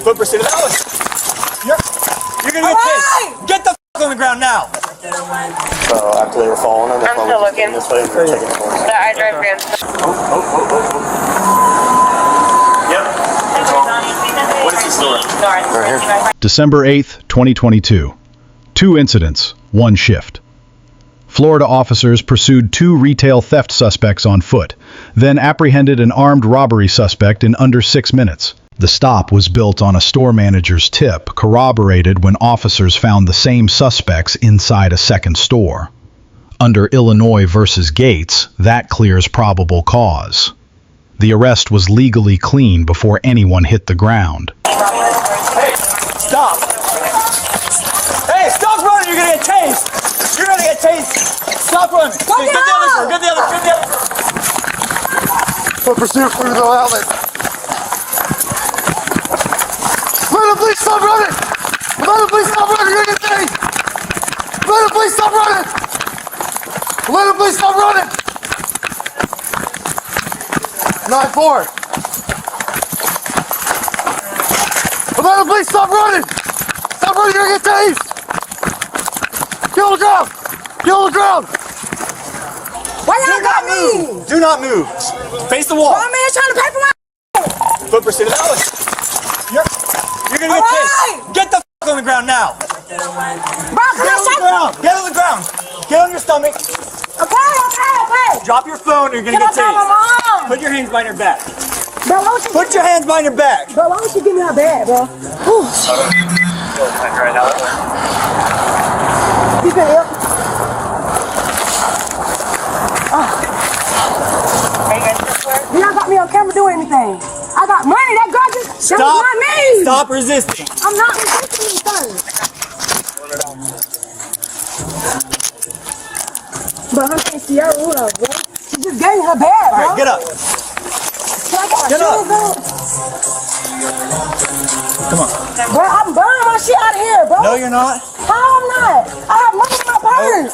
Foot pursuit. You're gonna get tased. Get the f on the ground now. So after they were following him, I'm still looking. This way, we were taking the horse. I drive fans. Yep. What is he still in? Right here. December 8th, 2022. 2 incidents, 1 shift. Florida officers pursued 2 retail theft suspects on foot, then apprehended an armed robbery suspect in under 6 minutes. The stop was built on a store manager's tip, corroborated when officers found the same suspects inside a second store. Under Illinois versus Gates, that clears probable cause. The arrest was legally clean before anyone hit the ground. Hey, stop! Hey, stop running! You're gonna get tased! You're gonna get tased! Stop running! Get the other! Foot pursuit through the outlet. Let him please stop running! Let him please stop running! You're gonna get tased! Let him please stop running! Let him please stop running! 9-4. Let him please stop running! Stop running! You're gonna get tased! Get on the ground! Get on the ground! Why y'all got me? Do not move. Face the wall. My man's trying to pay for my. Foot pursuit. You're gonna get tased. Get the f on the ground now. Bro, come on, Get on the ground. Get on your stomach. Okay. Drop your phone or you're gonna Can get I tell my tased. mom? Put your hands behind your back. Bro, why don't you? Put your hands behind your back. Bro, why don't you give me her bag, bro? Ooh. Right now. You can help. You're not got me on camera doing anything. I got money. That girl just. That was not me. Stop resisting. I'm not resisting you, sir. But I can't see her ruler, bro. She just gave me her bag, bro. All right, get up. Can I get my Get up. shoes on? Come on. Bro, I'm burning my shit out of here, bro. No, you're not. How I'm not? I have money in my purse.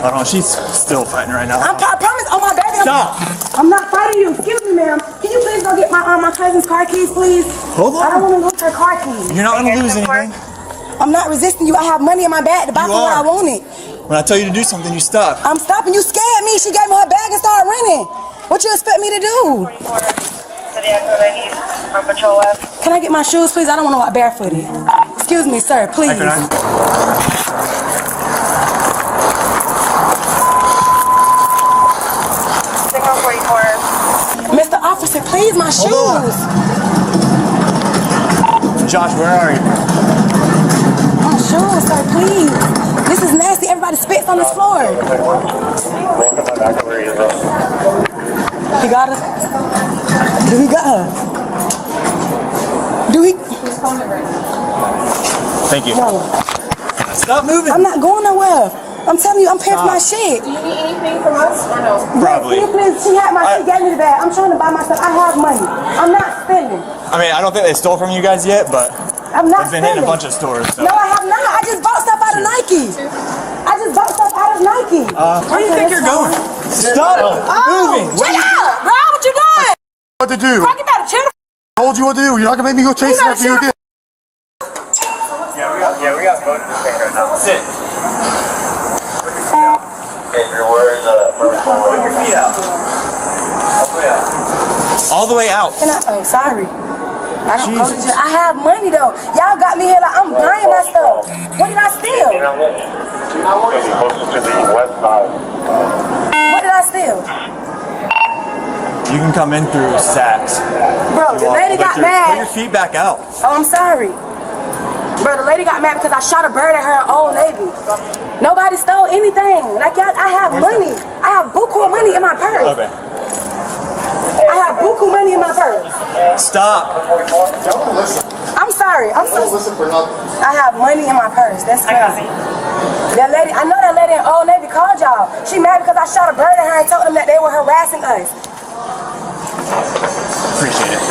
Hold on, she's still fighting right now. I promise. Oh, my baby. Stop. I'm not fighting you. Excuse me, ma'am. Can you please go get my cousin's car keys, please? Hold on. I don't want to lose her car keys. You're not gonna lose anything. I'm not resisting you. I have money in my bag to buy You for what I are. wanted. When I tell you to do something, you stop. I'm stopping. You scared me. She gave me her bag and started running. What you expect me to do? Can I get my shoes, please? I don't want to walk barefooted. Excuse me, sir, please. Mr. Officer, please, my shoes. Josh, where are you? My shoes, sir, please. This is nasty. Everybody spits on this floor. He got her? Do he got her? Do he? Thank you. No. Stop moving. I'm not going nowhere. I'm telling you, I'm paying for my shit. Do you need anything from us or no? Probably. Can you please, she had my shit, gave me the bag. I'm trying to buy myself. I have money. I'm not spending. I mean, I don't think they stole from you guys yet, but I'm not they've been hitting spending. a bunch of stores. So. No, I have not. I just bought stuff out of Nike. I just bought stuff out of Nike. Where do you think you're going? Stop moving. Chill out, bro. What you doing? What to do? Bro, you better chill. I told you what to do. You're not gonna make me go chasing after you again. Yeah, we got both of the right now. Sit. Put your feet out. All the way out. Can I? Oh, sorry. I don't go to jail. I have money though. Y'all got me here like I'm buying my stuff. What did I steal? What did I steal? You can come in through Saks. Bro, the lady got Put mad. your feet back out. Oh, I'm sorry. Bro, the lady got mad because I shot a bird at her Old Navy. Nobody stole anything. Like, y'all, I have money. I have buku money in my purse. Okay. I have buku money in my purse. Stop. I'm sorry. I'm so sorry. I have money in my purse. That's crazy. That lady, I know that lady in Old Navy called y'all. She mad because I shot a bird at her and told them that they were harassing us. Appreciate it.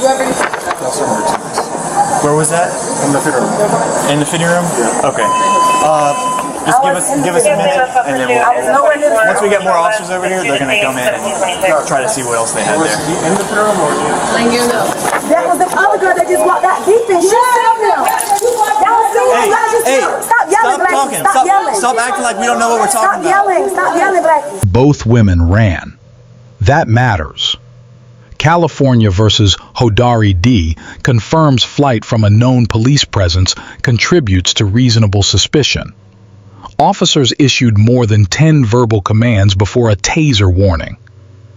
You have any? Where was that? In the fitting room. In the fitting room? Yeah. Okay. Just give us a minute, and then I was nowhere near the once we get more officers over here, they're gonna come in and try to see what else they have there. That was the other girl that just walked out deep and she said them. Y'all see me? Y'all just stop yelling, Stop talking. Stop yelling. Stop acting like we don't know what we're talking Stop yelling. Stop yelling, Black. Both women ran. That matters. California versus Hodari D confirms flight from a known police presence contributes to reasonable suspicion. Officers issued more than 10 verbal commands before a taser warning.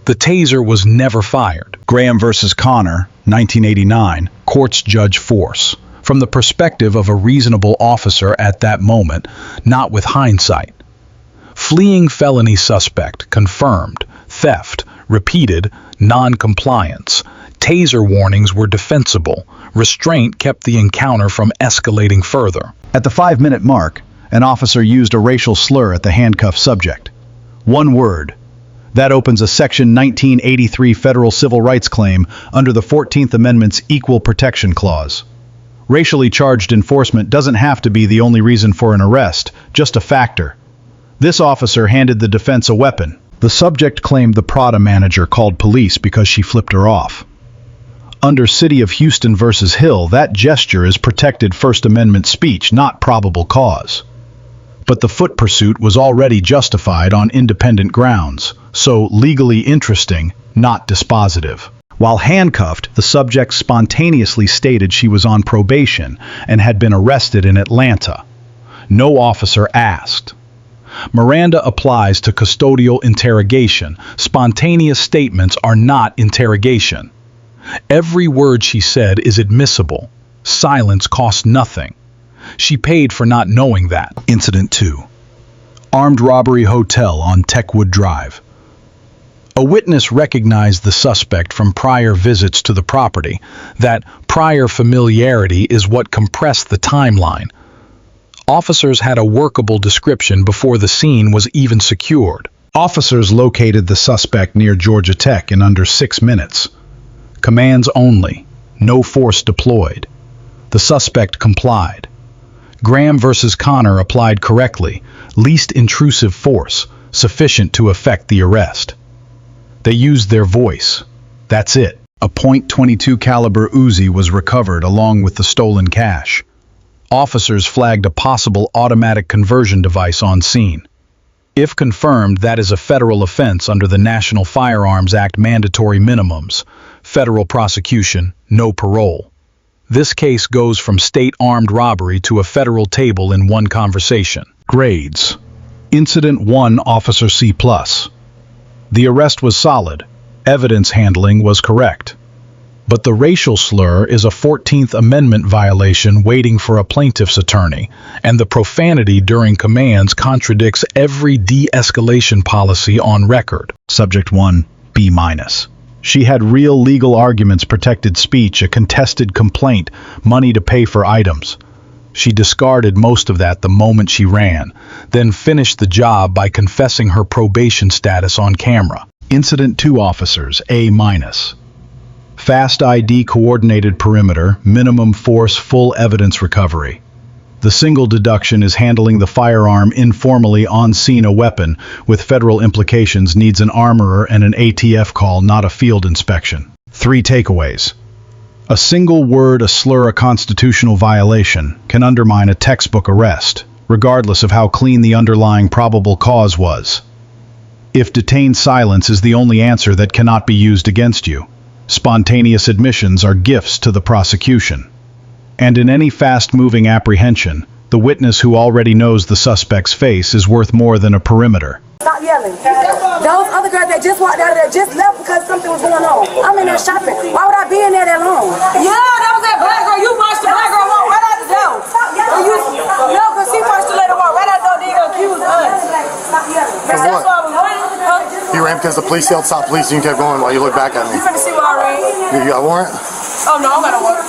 The taser was never fired. Graham versus Connor, 1989, courts judge force from the perspective of a reasonable officer at that moment, not with hindsight. Fleeing felony suspect confirmed, theft, repeated, non-compliance. Taser warnings were defensible. Restraint kept the encounter from escalating further. At the 5-minute mark, an officer used a racial slur at the handcuffed subject. One word. That opens a Section 1983 federal civil rights claim under the 14th Amendment's Equal Protection Clause. Racially charged enforcement doesn't have to be the only reason for an arrest, just a factor. This officer handed the defense a weapon. The subject claimed the Prada manager called police because she flipped her off. Under City of Houston versus Hill, that gesture is protected First Amendment speech, not probable cause. But the foot pursuit was already justified on independent grounds, so legally interesting, not dispositive. While handcuffed, the subject spontaneously stated she was on probation and had been arrested in Atlanta. No officer asked. Miranda applies to custodial interrogation. Spontaneous statements are not interrogation. Every word she said is admissible. Silence costs nothing. She paid for not knowing that. Incident 2. Armed robbery hotel on Techwood Drive. A witness recognized the suspect from prior visits to the property. That prior familiarity is what compressed the timeline. Officers had a workable description before the scene was even secured. Officers located the suspect near Georgia Tech in under 6 minutes. Commands only. No force deployed. The suspect complied. Graham versus Connor applied correctly. Least intrusive force, sufficient to effect the arrest. They used their voice. That's it. A .22 caliber Uzi was recovered along with the stolen cash. Officers flagged a possible automatic conversion device on scene. If confirmed, that is a federal offense under the National Firearms Act mandatory minimums. Federal prosecution, no parole. This case goes from state armed robbery to a federal table in one conversation. Grades. Incident 1, Officer C+. The arrest was solid. Evidence handling was correct. But the racial slur is a 14th Amendment violation waiting for a plaintiff's attorney, and the profanity during commands contradicts every de-escalation policy on record. Subject 1, B-. She had real legal arguments, protected speech, a contested complaint, money to pay for items. She discarded most of that the moment she ran, then finished the job by confessing her probation status on camera. Incident 2, Officers, A-. Fast ID coordinated perimeter, minimum force, full evidence recovery. The single deduction is handling the firearm informally on scene. A weapon with federal implications needs an armorer and an ATF call, not a field inspection. 3 takeaways. A single word, a slur, a constitutional violation can undermine a textbook arrest, regardless of how clean the underlying probable cause was. If detained silence is the only answer that cannot be used against you, spontaneous admissions are gifts to the prosecution. And in any fast-moving apprehension, the witness who already knows the suspect's face is worth more than a perimeter. Stop yelling. Those other girls that just walked out of there just left because something was going on. I'm in there shopping. Why would I be in there that long? Yeah, that was that black girl. You watched the black girl walk right out the door. Stop yelling. No, because she watched the lady walk right out the door. They accused us. Stop yelling. For That's what? why I was running. You ran because the police yelled stop police and you kept going while you looked back at me. You finna see what I ran? You got a warrant? Oh, no, I'm gonna work.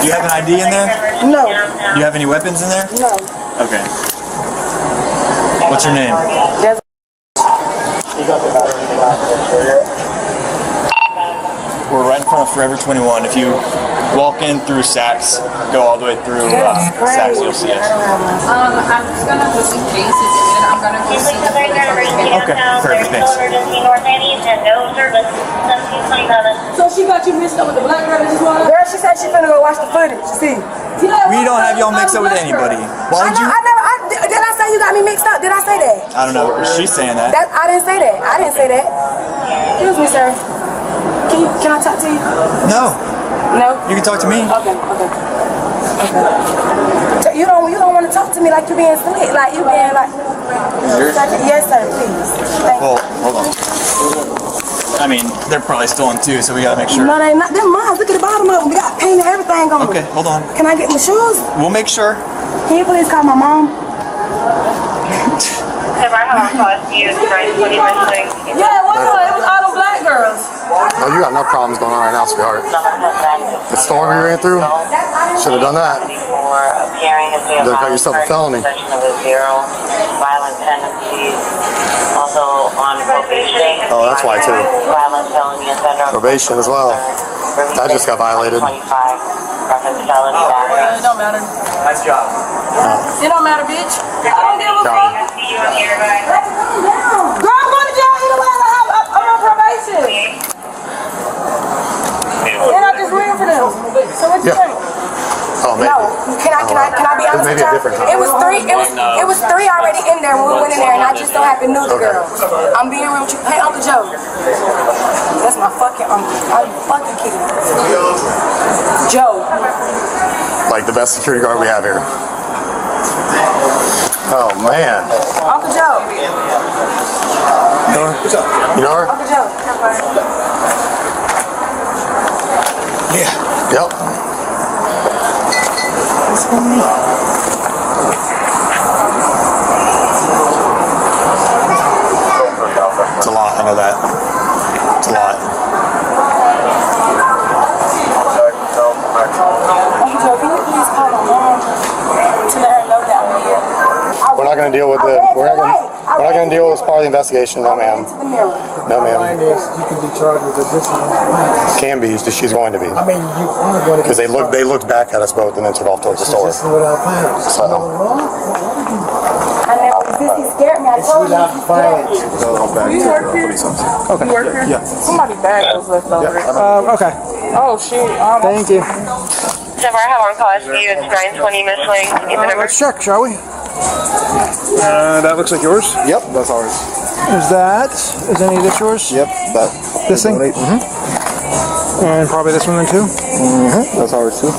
Do you have an ID in there? No. Do you have any weapons in there? No. Okay. What's your name? There's We're right front of Forever 21. If you walk in through Saks, go all the way through Saks, you'll see us. I'm just gonna just in case it's in, I'm gonna go see the Okay, perfect, thanks. So she got you mixed up with the black girl that you want? Girl, she said she finna go watch the footage. See? We don't have y'all mixed up with anybody. Why would you? Did I say you got me mixed up? Did I say that? I don't know. She's saying that. I didn't say that. I didn't say that. Excuse me, sir. Can I talk to you? No. No? You can talk to me. Okay. So you don't want to talk to me like you being slick, like you being like. Yes, sir. Please. Thank you. Well, hold on. I mean, they're probably stolen too, so we gotta make sure. No, they not. They're mine. Look at the bottom of them. We got paint and everything on them. Okay, hold on. Can I get my shoes? We'll make sure. Can you please call my mom? Yeah, what the? It was all the black girls. Oh, you got enough problems going on right now, sweetheart. The storm you ran through, should have done that. You got yourself a felony. Violent tendencies. Also on probation. Oh, that's why too. Violent felony offender. Probation as well. That just got violated. 25. Reference felony battery. It don't matter. Nice job. It don't matter, bitch. I don't give a fuck. Girl, I'm going to jail either way. I'm on probation. And I just ran for them. So what you think? Oh, maybe. No, can I be honest with Maybe a y'all? different time. It was three already in there when we went in there, and I just so happened knew the girl. I'm being real with you. Hey, Uncle Joe. That's my fucking uncle. I'm fucking kidding. Joe. Like the best security guard we have here. Oh, man. Uncle Joe. You know her? Uncle Joe. Yeah. Yep. It's a lot. I know that. It's a lot. Uncle Joe, can you please call my mom to let her know that I'm here? We're not going to deal with the. We're not going to deal with this part of the investigation. No, ma'am. No, ma'am. You can be charged with additional. Can be. She's going to be. I mean, you are going to. Because they looked back at us both and then took off towards the store. This is without violence. So. I never resist. He scared me. I told you. Without violence. You work here? Okay. You work here? Yeah. Somebody bag was left over. Okay. Oh, shit. Thank you. Never have on call SU. It's 920 Michelin. Can you get the number? Let's check, shall we? That looks like yours. Yep, that's ours. Is any of this yours? Yep, that. This thing? And probably this one then too? That's ours too.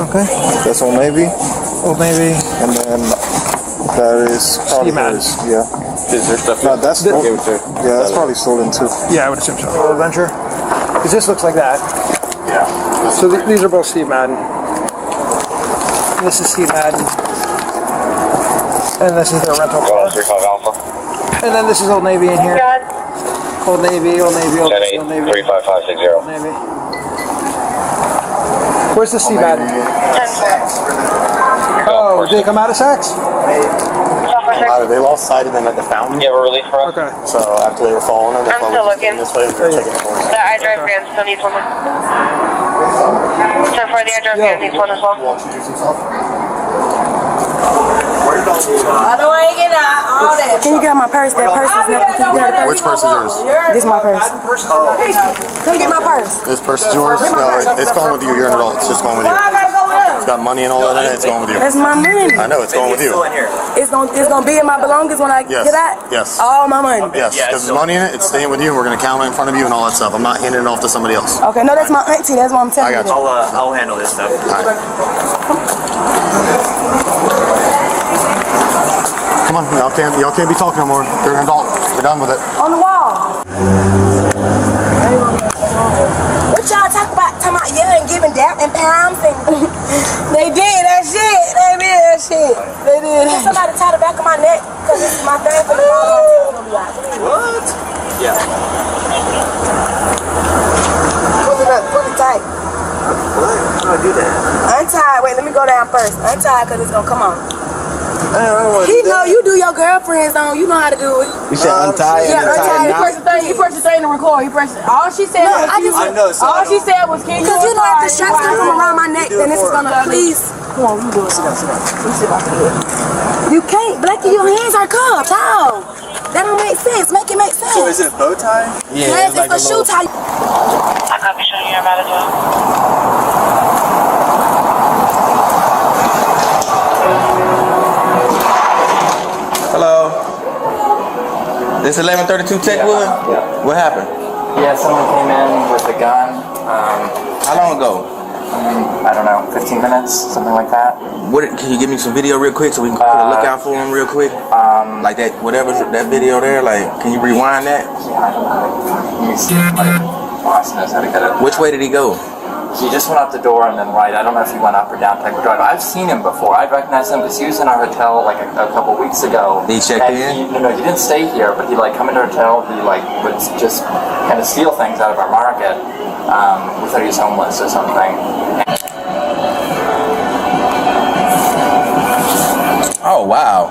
Okay. That's Old Navy, Old Navy. and then that is probably Steve Madden. hers. Yeah. Is there stuff? No, that's stolen. Yeah, that's probably stolen too. Yeah, I would assume so. Old Adventure. Because this looks like that. Yeah. So these are both Steve Madden. This is Steve Madden. And this is their rental car. 35 Alpha. And then this is Old Navy in here. Old Navy, Old Navy, Old 10-8, Navy. 35560. Old Navy. Where's the Steve Madden? Oh, did they come out of Saks? They lost sight of them at the fountain. You have a relief for us? Okay. So after they were falling, I'm still looking. This way, we were taking it for us. The iDrive van still needs one more. So for the iDrive van needs one as well. I know I ain't getting all that. Can you get my purse? That purse is nothing. Can you get her Which purse is yours? This is my purse. Come get my purse. This purse is yours? No, it's going with you. You're an adult. It's just going with you. I gotta go with him. It's got money and all that in it. It's going with you. That's my money. I know it's going with you. It's gonna be in my belongings when I Yes. get out. Yes. All my money. Yes, because there's money in it. It's staying with you. We're going to count it in front of you and all that stuff. I'm not handing it off to somebody else. Okay, no, that's my auntie. That's what I'm telling I you. got you. I'll handle this stuff. All right. Come on, y'all can't be talking no more. You're an adult. We're done with it. On the wall. What y'all talk about? Talking about yeah and giving dap and pounds and they did that shit. They did that shit. They did. Can somebody tie the back of my neck because this is my thing for the What? Yeah. Put it up. Put it tight. What? How do I do that? Untie. Wait, let me go down first. Untie because it's gonna come on. He know you do your girlfriend's on. You know how to do it. You said untie. Yeah, untie. He pressed the thing to record. All she said was, all she said was, can you? Because you know if the straps come from around my neck, then this is gonna please. Come on, you do it. Sit down. Let me see if I can do it. You can't, Blackie. Your hands are cuffed. How? That don't make sense. Make it make sense. So is it a bow tie? Yeah, yes, it's a shoe tie. I copy showing you about as well. Hello. This 1132 Techwood? Yeah. What happened? Yeah, someone came in with a gun. How long ago? I don't know, 15 minutes, something like that. Can you give me some video real quick so we can put a lookout for him real quick? Like that, whatever that video there. Like, can you rewind that? Yeah, I don't know. Let me see if my boss knows how to get it. Which way did he go? He just went out the door and then right. I don't know if he went up or down Techwood Drive. I've seen him before. I recognize him because he was in our hotel like a couple weeks ago. Did he check in? No, he didn't stay here, but he like come into our hotel. He like would just kind of steal things out of our market. We thought he was homeless or something. Oh wow.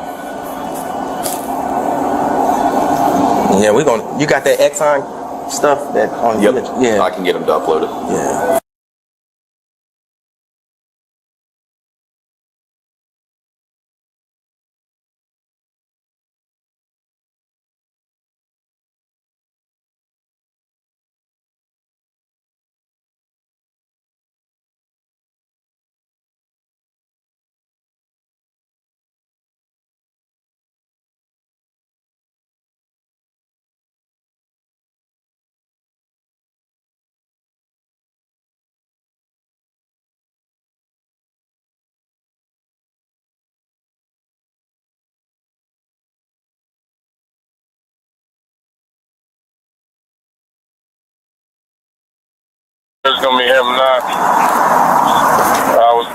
Yeah, you got that Exxon stuff that on Yep. Yeah. I can get him to upload it. Yeah. It's gonna be him not.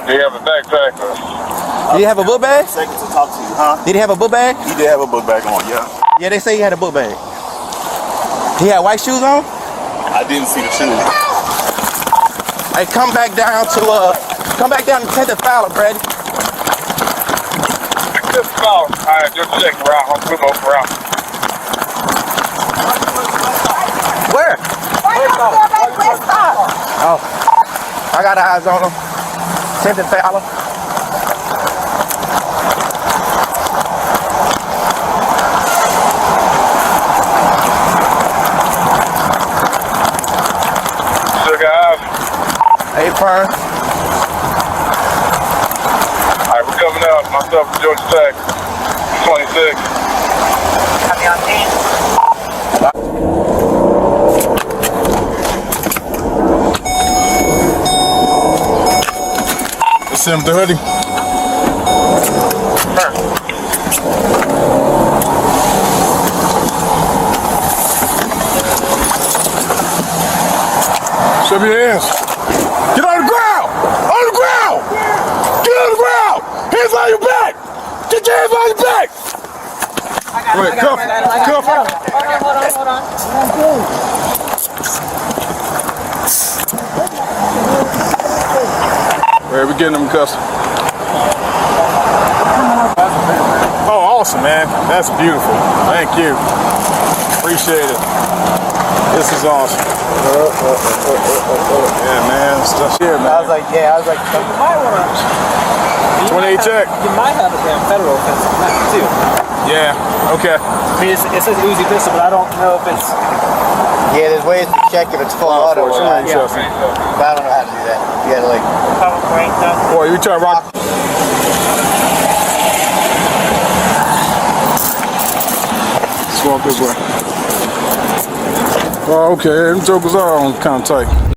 Did he have a backpack? Did he have a book bag? Second to talk to you, huh? Did he have a book bag? He did have a book bag on, yeah. Yeah, they say he had a book bag. He had white shoes on? I didn't see the shoes. Hey, come back down to 10th and Fowler, Brady. Just call. Alright, just check around. I'm putting over around. Where? Oh, I got eyes on him. 10th and Fowler. Still got eyes. Hey, Fern. Alright, we're coming out. Myself and Georgia Tech. 26. Copy on scene. Send him to hoodie. Show me your hands. Get on the ground! On the ground! Get on the ground! Hands on your back! Get your hands on your back! Wait, cuff him. Hold on. Where we getting them cuffs? Oh, awesome, man. That's beautiful. Thank you. Appreciate it. This is awesome. Yeah, man. Stuff here, man. I was like, you might want to. 28 check. You might have a damn federal offense on that, too. Yeah, okay. I mean, it says Uzi pistol, but I don't know if it's. Yeah, there's ways to check if it's full auto or not. Yeah. But I don't know how to do that. You gotta like. Boy, you try to rock. Let's walk this way. Oh, okay. Them jokers are on kind of tight.